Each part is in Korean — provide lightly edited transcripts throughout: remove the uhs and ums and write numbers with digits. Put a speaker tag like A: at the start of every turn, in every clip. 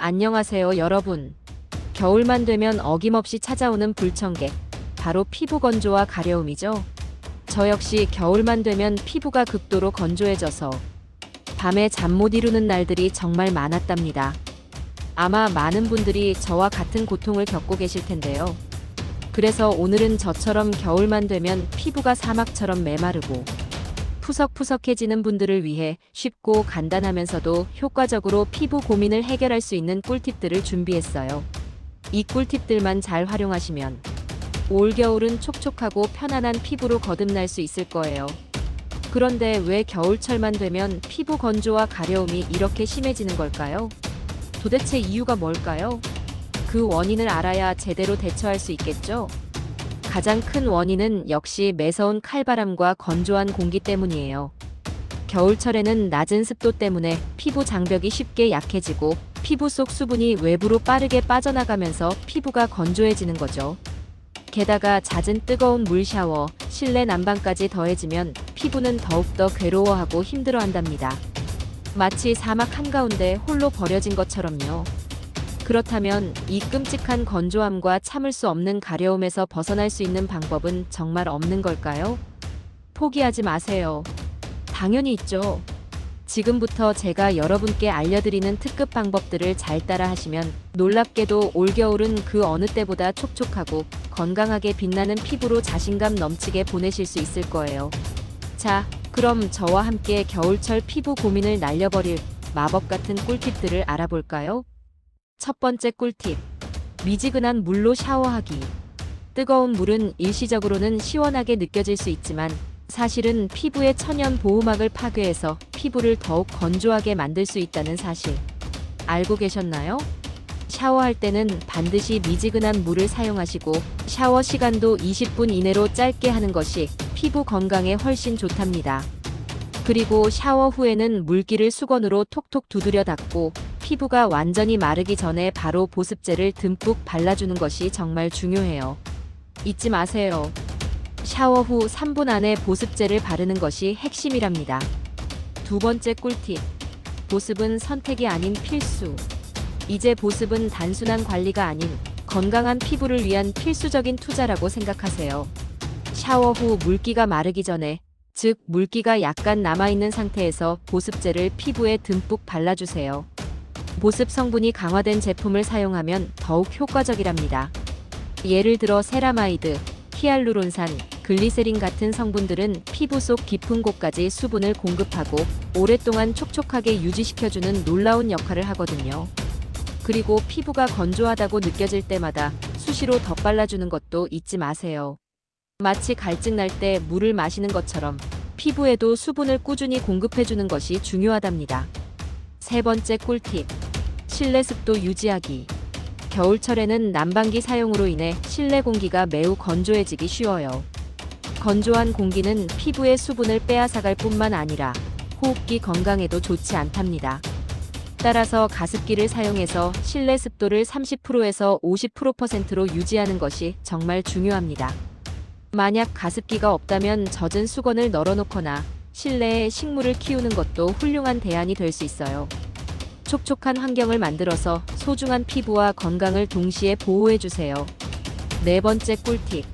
A: 안녕하세요, 여러분. 겨울만 되면 어김없이 찾아오는 불청객, 바로 피부 건조와 가려움이죠. 저 역시 겨울만 되면 피부가 극도로 건조해져서 밤에 잠 못 이루는 날들이 정말 많았답니다. 아마 많은 분들이 저와 같은 고통을 겪고 계실 텐데요. 그래서 오늘은 저처럼 겨울만 되면 피부가 사막처럼 메마르고 푸석푸석해지는 분들을 위해 쉽고 간단하면서도 효과적으로 피부 고민을 해결할 수 있는 꿀팁들을 준비했어요. 이 꿀팁들만 잘 활용하시면 올겨울은 촉촉하고 편안한 피부로 거듭날 수 있을 거예요. 그런데 왜 겨울철만 되면 피부 건조와 가려움이 이렇게 심해지는 걸까요? 도대체 이유가 뭘까요? 그 원인을 알아야 제대로 대처할 수 있겠죠? 가장 큰 원인은 역시 매서운 칼바람과 건조한 공기 때문이에요. 겨울철에는 낮은 습도 때문에 피부 장벽이 쉽게 약해지고 피부 속 수분이 외부로 빠르게 빠져나가면서 피부가 건조해지는 거죠. 게다가 잦은 뜨거운 물 샤워, 실내 난방까지 더해지면 피부는 더욱더 괴로워하고 힘들어한답니다. 마치 사막 한가운데 홀로 버려진 것처럼요. 그렇다면 이 끔찍한 건조함과 참을 수 없는 가려움에서 벗어날 수 있는 방법은 정말 없는 걸까요? 포기하지 마세요. 당연히 있죠. 지금부터 제가 여러분께 알려드리는 특급 방법들을 잘 따라 하시면 놀랍게도 올겨울은 그 어느 때보다 촉촉하고 건강하게 빛나는 피부로 자신감 넘치게 보내실 수 있을 거예요. 자, 그럼 저와 함께 겨울철 피부 고민을 날려버릴 마법 같은 꿀팁들을 알아볼까요? 첫 번째 꿀팁. 미지근한 물로 샤워하기. 뜨거운 물은 일시적으로는 시원하게 느껴질 수 있지만 사실은 피부의 천연 보호막을 파괴해서 피부를 더욱 건조하게 만들 수 있다는 사실 알고 계셨나요? 샤워할 때는 반드시 미지근한 물을 사용하시고 샤워 시간도 20분 이내로 짧게 하는 것이 피부 건강에 훨씬 좋답니다. 그리고 샤워 후에는 물기를 수건으로 톡톡 두드려 닦고 피부가 완전히 마르기 전에 바로 보습제를 듬뿍 발라주는 것이 정말 중요해요. 잊지 마세요. 샤워 후 3분 안에 보습제를 바르는 것이 핵심이랍니다. 두 번째 꿀팁. 보습은 선택이 아닌 필수. 이제 보습은 단순한 관리가 아닌 건강한 피부를 위한 필수적인 투자라고 생각하세요. 샤워 후 물기가 마르기 전에, 즉 물기가 약간 남아있는 상태에서 보습제를 피부에 듬뿍 발라주세요. 보습 성분이 강화된 제품을 사용하면 더욱 효과적이랍니다. 예를 들어 세라마이드, 히알루론산, 글리세린 같은 성분들은 피부 속 깊은 곳까지 수분을 공급하고 오랫동안 촉촉하게 유지시켜주는 놀라운 역할을 하거든요. 그리고 피부가 건조하다고 느껴질 때마다 수시로 덧발라주는 것도 잊지 마세요. 마치 갈증 날 때 물을 마시는 것처럼 피부에도 수분을 꾸준히 공급해주는 것이 중요하답니다. 세 번째 꿀팁. 실내 습도 유지하기. 겨울철에는 난방기 사용으로 인해 실내 공기가 매우 건조해지기 쉬워요. 건조한 공기는 피부의 수분을 빼앗아갈 뿐만 아니라 호흡기 건강에도 좋지 않답니다. 따라서 가습기를 사용해서 실내 습도를 30%에서 50%로 유지하는 것이 정말 중요합니다. 만약 가습기가 없다면 젖은 수건을 널어놓거나 실내에 식물을 키우는 것도 훌륭한 대안이 될 수 있어요. 촉촉한 환경을 만들어서 소중한 피부와 건강을 동시에 보호해주세요. 네 번째 꿀팁.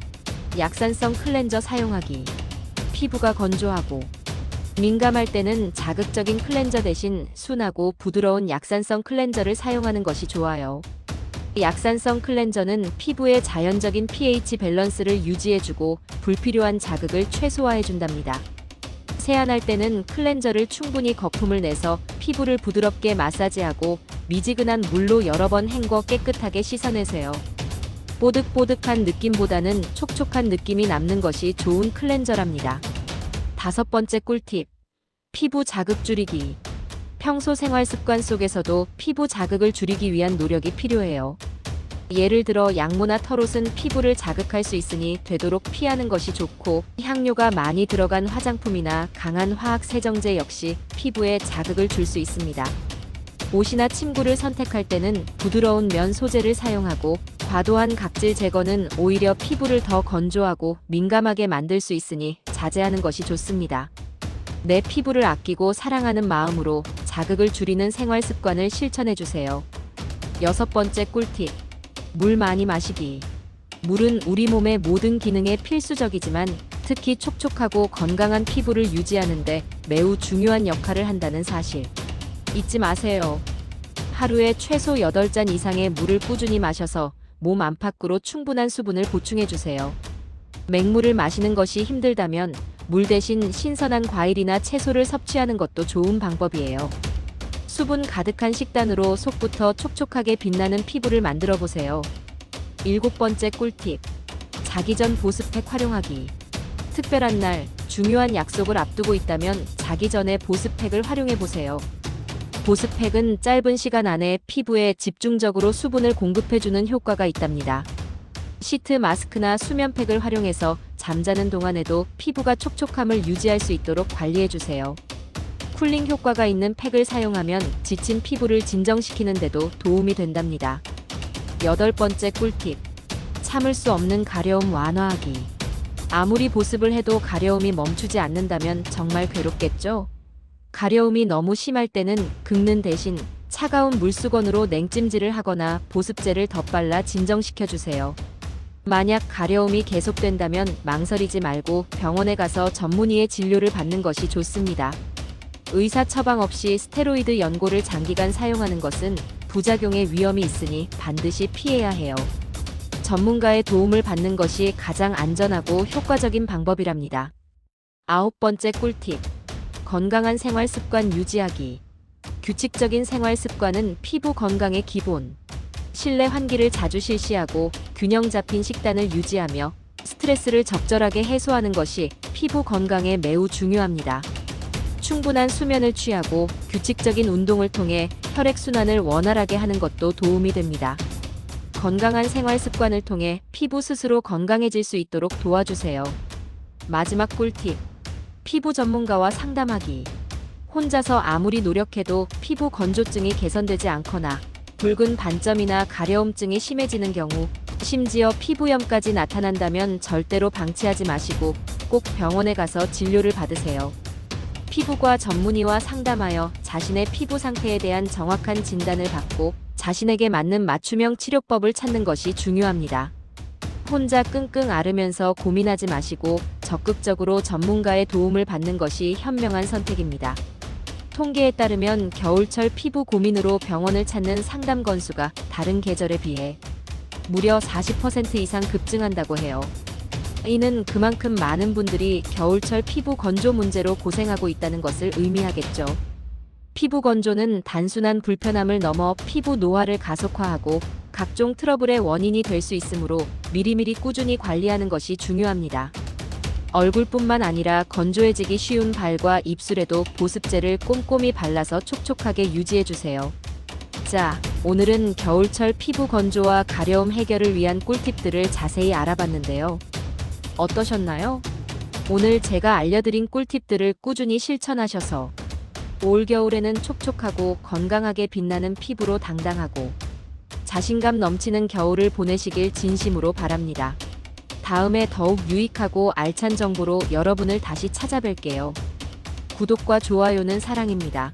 A: 약산성 클렌저 사용하기. 피부가 건조하고 민감할 때는 자극적인 클렌저 대신 순하고 부드러운 약산성 클렌저를 사용하는 것이 좋아요. 약산성 클렌저는 피부의 자연적인 pH 밸런스를 유지해주고 불필요한 자극을 최소화해준답니다. 세안할 때는 클렌저를 충분히 거품을 내서 피부를 부드럽게 마사지하고 미지근한 물로 여러 번 헹궈 깨끗하게 씻어내세요. 뽀득뽀득한 느낌보다는 촉촉한 느낌이 남는 것이 좋은 클렌저랍니다. 다섯 번째 꿀팁. 피부 자극 줄이기. 평소 생활 습관 속에서도 피부 자극을 줄이기 위한 노력이 필요해요. 예를 들어 양모나 털옷은 피부를 자극할 수 있으니 되도록 피하는 것이 좋고 향료가 많이 들어간 화장품이나 강한 화학 세정제 역시 피부에 자극을 줄 수 있습니다. 옷이나 침구를 선택할 때는 부드러운 면 소재를 사용하고 과도한 각질 제거는 오히려 피부를 더 건조하고 민감하게 만들 수 있으니 자제하는 것이 좋습니다. 내 피부를 아끼고 사랑하는 마음으로 자극을 줄이는 생활 습관을 실천해주세요. 6번째 꿀팁. 물 많이 마시기. 물은 우리 몸의 모든 기능에 필수적이지만 특히 촉촉하고 건강한 피부를 유지하는데 매우 중요한 역할을 한다는 사실 잊지 마세요. 하루에 최소 8잔 이상의 물을 꾸준히 마셔서 몸 안팎으로 충분한 수분을 보충해주세요. 맹물을 마시는 것이 힘들다면 물 대신 신선한 과일이나 채소를 섭취하는 것도 좋은 방법이에요. 수분 가득한 식단으로 속부터 촉촉하게 빛나는 피부를 만들어 보세요. 7번째 꿀팁. 자기 전 보습팩 활용하기. 특별한 날, 중요한 약속을 앞두고 있다면 자기 전에 보습팩을 활용해 보세요. 보습팩은 짧은 시간 안에 피부에 집중적으로 수분을 공급해주는 효과가 있답니다. 시트 마스크나 수면팩을 활용해서 잠자는 동안에도 피부가 촉촉함을 유지할 수 있도록 관리해주세요. 쿨링 효과가 있는 팩을 사용하면 지친 피부를 진정시키는 데도 도움이 된답니다. 8번째 꿀팁. 참을 수 없는 가려움 완화하기. 아무리 보습을 해도 가려움이 멈추지 않는다면 정말 괴롭겠죠? 가려움이 너무 심할 때는 긁는 대신 차가운 물수건으로 냉찜질을 하거나 보습제를 덧발라 진정시켜주세요. 만약 가려움이 계속된다면 망설이지 말고 병원에 가서 전문의의 진료를 받는 것이 좋습니다. 의사 처방 없이 스테로이드 연고를 장기간 사용하는 것은 부작용의 위험이 있으니 반드시 피해야 해요. 전문가의 도움을 받는 것이 가장 안전하고 효과적인 방법이랍니다. 9번째 꿀팁. 건강한 생활 습관 유지하기. 규칙적인 생활 습관은 피부 건강의 기본. 실내 환기를 자주 실시하고 균형 잡힌 식단을 유지하며 스트레스를 적절하게 해소하는 것이 피부 건강에 매우 중요합니다. 충분한 수면을 취하고 규칙적인 운동을 통해 혈액순환을 원활하게 하는 것도 도움이 됩니다. 건강한 생활 습관을 통해 피부 스스로 건강해질 수 있도록 도와주세요. 마지막 꿀팁. 피부 전문가와 상담하기. 혼자서 아무리 노력해도 피부 건조증이 개선되지 않거나 붉은 반점이나 가려움증이 심해지는 경우, 심지어 피부염까지 나타난다면 절대로 방치하지 마시고 꼭 병원에 가서 진료를 받으세요. 피부과 전문의와 상담하여 자신의 피부 상태에 대한 정확한 진단을 받고 자신에게 맞는 맞춤형 치료법을 찾는 것이 중요합니다. 혼자 끙끙 앓으면서 고민하지 마시고 적극적으로 전문가의 도움을 받는 것이 현명한 선택입니다. 통계에 따르면 겨울철 피부 고민으로 병원을 찾는 상담 건수가 다른 계절에 비해 무려 40% 이상 급증한다고 해요. 이는 그만큼 많은 분들이 겨울철 피부 건조 문제로 고생하고 있다는 것을 의미하겠죠. 피부 건조는 단순한 불편함을 넘어 피부 노화를 가속화하고 각종 트러블의 원인이 될 수 있으므로 미리미리 꾸준히 관리하는 것이 중요합니다. 얼굴뿐만 아니라 건조해지기 쉬운 발과 입술에도 보습제를 꼼꼼히 발라서 촉촉하게 유지해주세요. 자, 오늘은 겨울철 피부 건조와 가려움 해결을 위한 꿀팁들을 자세히 알아봤는데요. 어떠셨나요? 오늘 제가 알려드린 꿀팁들을 꾸준히 실천하셔서 올겨울에는 촉촉하고 건강하게 빛나는 피부로 당당하고 자신감 넘치는 겨울을 보내시길 진심으로 바랍니다. 다음에 더욱 유익하고 알찬 정보로 여러분을 다시 찾아뵐게요. 구독과 좋아요는 사랑입니다.